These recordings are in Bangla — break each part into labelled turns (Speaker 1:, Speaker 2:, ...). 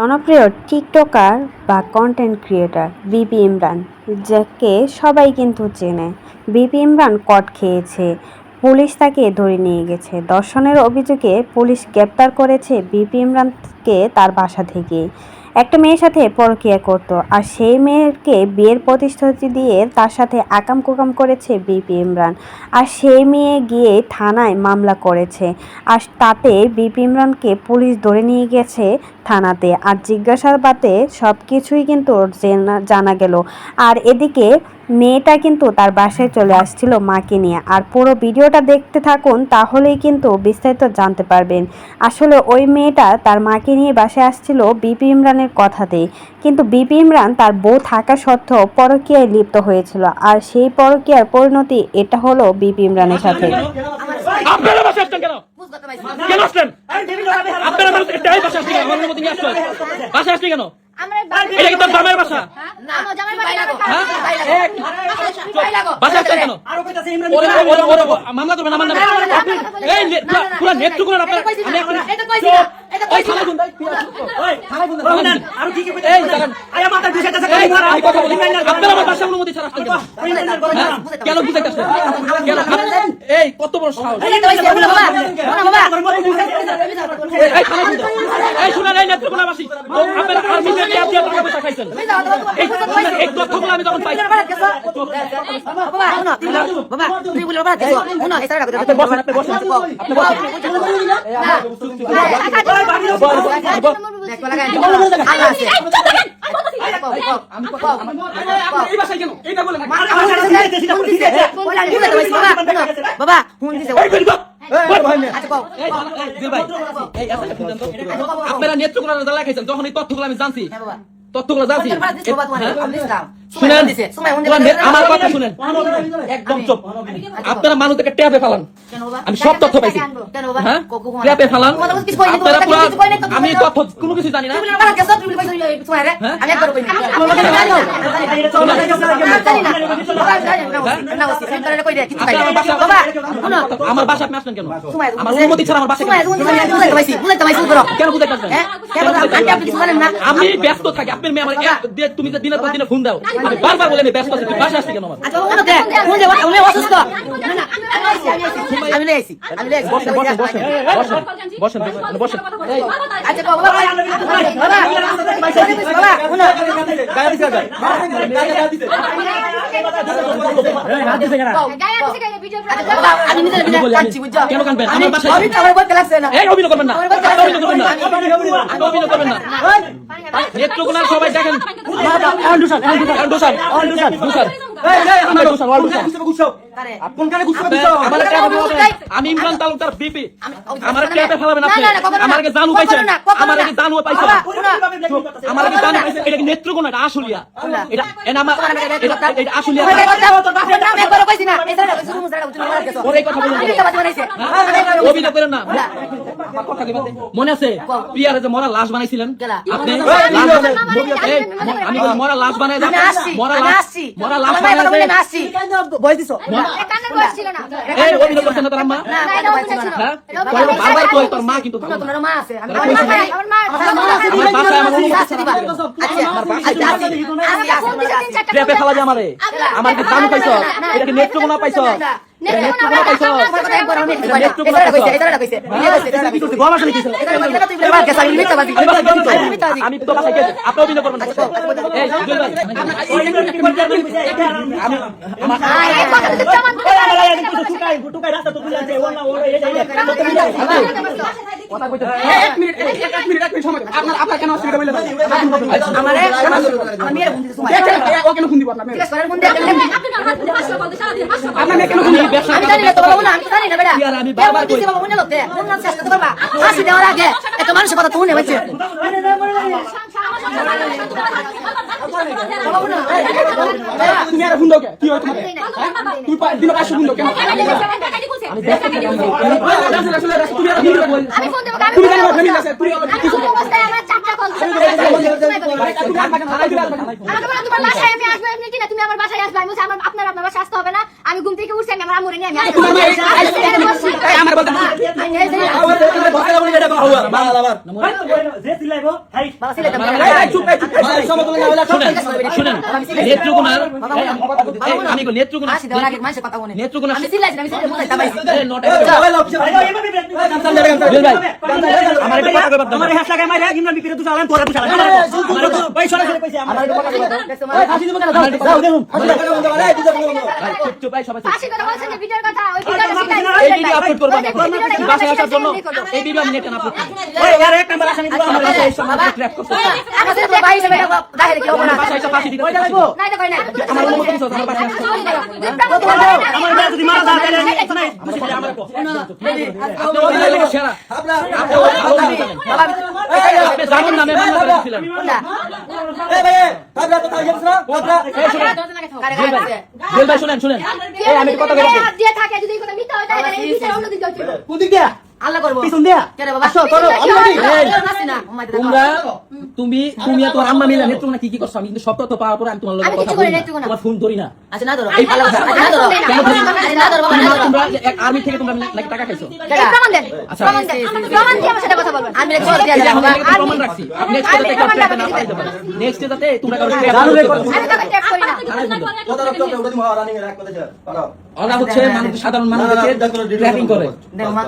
Speaker 1: জনপ্রিয় টিকটকার বা কন্টেন্ট ক্রিয়েটর বিপি ইমরান, যাকে সবাই কিন্তু চেনে। বিপি ইমরান কট খেয়েছে, পুলিশ তাকে ধরে নিয়ে গেছে। ধর্ষণের অভিযোগে পুলিশ গ্রেপ্তার করেছে বিপি ইমরানকে তার বাসা থেকে। একটা মেয়ের সাথে পরকীয়া করত, আর সেই মেয়েকে বিয়ের প্রতিশ্রুতি দিয়ে তার সাথে আকাম কুকাম করেছে বিপি ইমরান। আর সেই মেয়ে গিয়ে থানায় মামলা করেছে, আর তাতে বিপি ইমরানকে পুলিশ ধরে নিয়ে গেছে থানাতে। আর জিজ্ঞাসাবাদে সব কিছুই কিন্তু জানা গেল। আর এদিকে মেয়েটা কিন্তু তার বাসায় চলে আসছিল মাকে নিয়ে। আর পুরো ভিডিওটা দেখতে থাকুন, তাহলেই কিন্তু বিস্তারিত জানতে পারবেন। আসলে ওই মেয়েটা তার মাকে নিয়ে বাসায় আসছিল বিপি ইমরানের কথাতেই, কিন্তু বিপি ইমরান তার বউ থাকা সত্ত্বেও পরকীয়ায় লিপ্ত হয়েছিল। আর সেই পরকীয়ার পরিণতি এটা হলো বিপি ইমরানের সাথে।
Speaker 2: আপনারা বাসা আসছেন কেন? কেন আসছেন? আপনারা বাসা আসছেন কেন? আমার অনুমতি নিয়ে আসছেন? বাসা আসছেন কেন? এটা কি তোর জামাইয়ের বাসা? বাসা আসছেন কেন? মামলা করবেন আমার নামে? এই পুরো নেট্রু করেন আপনার। আপনারা আমার বাসা অনুমতি ছাড়া আসছেন কেন? বুঝাইতেছেন এই কত বড় সাহস? এই শুনেন, এই নেত্রকোনাবাসী, আপনারা আর্মিতে ক্যাব দিয়ে টাকা পয়সা খাইছেন। এই তথ্যগুলো আমি যখন পাই, আপনারা নেত্রকোনা জ্বালা খাইছেন। যখন এই তথ্যগুলো আমি জানছি, শুনেন, আমার কথা শুনেন, একদম চুপ। আপনারা মানুষকে ট্যাপে ফেলান। আমি সব তথ্য পাইছি, হ্যাঁ, ট্যাপে ফেলান। আপনারা পুরো, আমি তথ্য কোনো কিছু জানি না। আমার বাসা আপনি আসলেন কেন? আমার অনুমতি ছাড়া আমার বাসা কেন বুঝাইতে আসবেন? আমি ব্যস্ত থাকি। আপনার মেয়ে আমার তুমি দিনের পর দিনে ফোন দাও, আমি বারবার বলে আমি ব্যস্ত আছি। বাসা আসছি কেন? কেন কানবেন? আমার বাসায় অভিনয় করবেন না, অভিনয় করবেন না। নেত্রকোনার সবাই দেখেন, আমি ইমরান তালুকদার বিপি। আমার ট্যাপে ফেলাবেন আপনি। আমার জানু পাইছেন, আমার জানু পাইছেন, আমার জানু পাইছেন। এটা কি নেত্রকোনা? এটা আশুলিয়া। এটা আমার এটা আশুলিয়া। অভিনয় করেন না। মনে আছে প্রিয়ার যে মরা লাশ বানাইছিলেন আপনি? আমি মরা লাশ বানাই, মরা লাশ অভিনয় করছেন না তোর আম্মা? বারবার কই তোর মা কিন্তু ট্র্যাপে ফেলা যায় আমারে। আমার কি দাম পাইছ? এটা কি নেত্রকোনা পাইছ? আমি তো বাসায় গেছি, আপনি অভিনয় করবেন না। আমি বারবার মানুষের কথা তুমি নেবেছে। তুমি আর ফুন্ড কি হয় তোমার? তুই দিন 500 ফুন্ড কেন? আমি দেখতে তুমি জানো ফ্যামিলি আছে, তুই অবস্থায় আমার চাচা কল করে তোমার বাসায় আমি আসব এমনি কিনা? তুমি আমার বাসায় আসবে, আমি আমার আপনার বাসায় আসতে হবে না। আমি ঘুম থেকে উঠছি, আমি আমার আম্মুরে নিয়ে আমি আমার বলতে
Speaker 3: সিলাইবো হাই
Speaker 4: বাবা সিলে দাও
Speaker 2: শুনেন শুনেন নেত্রকোনার আমি কই নেত্রকোনা
Speaker 4: আসি দেওয়ার আগে মানুষের কথা বলে
Speaker 2: নেত্রকোনা
Speaker 4: আমি সিলাই আমি সিলাই বুঝাইতা পাইছি
Speaker 2: জুয়েল ভাই আমার একটা কথা কইবার দাও
Speaker 3: আমার হাত লাগায় মাইরা ইমরান বিপিরে তো চালান তোরা তো চালান ভাই সরা সরা কইছে আমার ফাঁসি দিব কেন যাও দেখুন
Speaker 2: চুপ চুপ ভাই সবাই চুপ।
Speaker 5: ফাঁসি কথা বলছেন যে ভিডিওর কথা ওই ভিডিওটা
Speaker 2: এই ভিডিও আপলোড করব আমি এখন বাসায় আসার জন্য এই ভিডিও আমি নেটে আপলোড করব
Speaker 3: ওই আর এক নাম্বার আসামি দিব আমার
Speaker 2: বাসায় এসে আমাকে ট্র্যাক করতে
Speaker 4: আমাদের তো ভাই হিসেবে দাহের কি হবে না
Speaker 2: বাসায় এসে ফাঁসি দিতে
Speaker 3: ওই লাগবো
Speaker 5: নাই তো কই না
Speaker 2: আমার অনুমতি দিছো আমার বাসায় আসতে
Speaker 3: আমার মেয়ে যদি মারা যায় তাহলে নাই আমার
Speaker 2: আপনি ওদের লোক সেরা আপনি আপনি জানেন না মেমন করেছিলেন জুয়েল ভাই শুনেন শুনেন এই আমি একটা কথা বলছি
Speaker 5: দিয়ে থাকে যদি কোনো মিথ্যা হয় তাহলে এই বিচার অন্য দিকে হচ্ছে
Speaker 3: কোন দিক দিয়া
Speaker 4: আল্লাহ করব
Speaker 3: পিছন দিয়া
Speaker 4: কে রে বাবা
Speaker 3: আসো করো আমি রেডি
Speaker 4: আসি না
Speaker 2: তোমরা তুমি আর তোমার আম্মা মিলে নেত্রকোনা কি কি করছো আমি কিন্তু সব তথ্য পাওয়ার পরে আমি তোমার লগে
Speaker 5: আমি
Speaker 2: কথা
Speaker 5: কিছু
Speaker 2: বলি
Speaker 5: করি
Speaker 2: না।
Speaker 5: নেত্রকোনা।
Speaker 2: তোমার ফোন ধরি না
Speaker 4: আচ্ছা না ধরো আল্লাহ না ধরো
Speaker 2: কেন ধরি না?
Speaker 4: না ধরো বাবা না ধরো
Speaker 2: তোমরা এক আর্মি থেকে তোমরা নাকি টাকা খাইছো
Speaker 5: এই প্রমাণ দেন
Speaker 2: আচ্ছা।
Speaker 5: প্রমাণ দেন প্রমাণ দিয়ে আমার সাথে কথা বলবেন
Speaker 4: আমি রেকর্ড দিয়া
Speaker 2: এই যে আমি
Speaker 4: যাবো
Speaker 2: একটা প্রমাণ রাখছি নেক্সট ডে কেউ ট্র্যাক না পাইতে পারে নেক্সট ডে তোমরা কারো ট্র্যাক
Speaker 3: জানো রে
Speaker 2: করতে
Speaker 5: আমি তাকে ট্যাগ করি না
Speaker 2: ওরা হচ্ছে মানুষ সাধারণ মানুষকে ট্র্যাকিং করে
Speaker 4: দেখো মা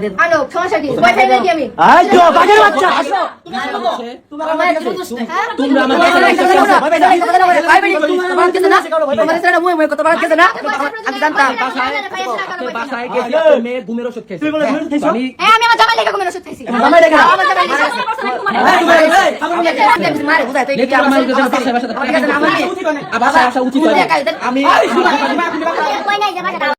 Speaker 4: দেও
Speaker 5: আনো সমস্যা কি ওয়াইফাই রেডি আমি
Speaker 3: আই জো বাগের বাচ্চা আসো
Speaker 2: হচ্ছে
Speaker 4: তোমার মায়ের কাছে বুঝতে
Speaker 2: তোমরা আমার
Speaker 4: ভাই বেরি তোমার কাছে না তোমার কাছে না মই কত বার কাছে না আমি জানতাম
Speaker 2: বাসায় গেছি আপনার মেয়ে ঘুমের ওষুধ খেয়েছে
Speaker 3: তুই বলে ঘুমের ওষুধ খাইছো?
Speaker 2: আমি
Speaker 5: আমি আমার জামাই লেগে ঘুমের ওষুধ খাইছি
Speaker 3: জামাই লেগে?
Speaker 5: আমার জামাই লেগে
Speaker 4: মারে বুঝাই তো
Speaker 2: নেক্সট আমার বাসায় বাসায়
Speaker 4: আমার কাছে না আমার
Speaker 2: বাসায় আসা উচিত হয় না। আমি
Speaker 5: কই নাই যে বাসা